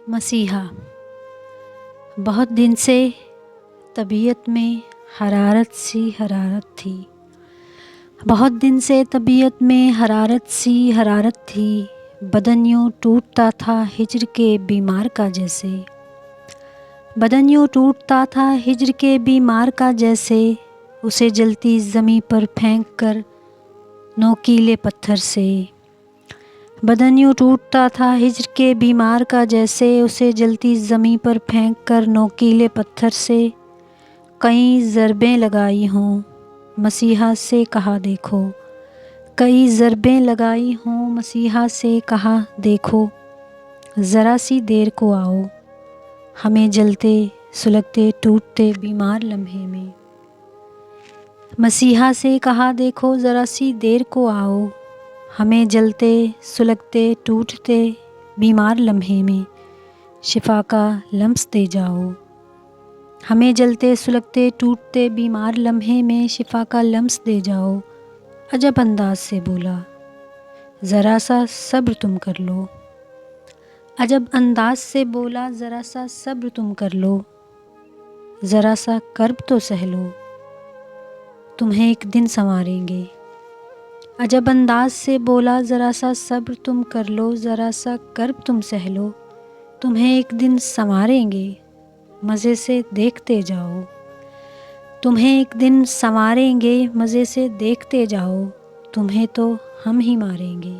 مسیحا۔ بہت دن سے طبیعت میں حرارت سی حرارت تھی، بہت دن سے طبیعت میں حرارت تھی، بدن یوں ٹوٹتا تھا ہجر کے بیمار کا جیسے، بدن یوں ٹوٹتا تھا ہجر کے بیمار کا جیسے، اسے جلتی زمیں پر پھینک کر نوکیلے پتھر سے، بدن یوں ٹوٹتا تھا ہجر کے بیمار کا جیسے، اسے جلتی زمیں پر پھینک کر نوکیلے پتھر سے، کئی ضربیں لگائی ہوں مسیحا سے کہا دیکھو، کئی ضربیں لگائی ہوں مسیحا سے کہا دیکھو، ذرا سی دیر کو آؤ ہمیں جلتے سلگتے ٹوٹتے بیمار لمحے میں، مسیحا سے کہا دیکھو ذرا سی دیر کو آؤ ہمیں جلتے سلگتے ٹوٹتے بیمار لمحے میں، شفا کا لمس دے جاؤ، ہمیں جلتے سلگتے ٹوٹتے بیمار لمحے میں شفا کا لمس دے جاؤ، عجب انداز سے بولا ذرا سا صبر تم کر لو، عجب انداز سے بولا ذرا سا صبر تم کر لو، ذرا سا کرب تو سہ لو تمہیں ایک دن سنواریں گے، عجب انداز سے بولا ذرا سا صبر تم کر لو، ذرا سا کرب تم سہ لو تمہیں ایک دن سنواریں گے، مزے سے دیکھتے جاؤ، تمہیں ایک دن سنواریں گے، مزے سے دیکھتے جاؤ، تمہیں تو ہم ہی ماریں گے۔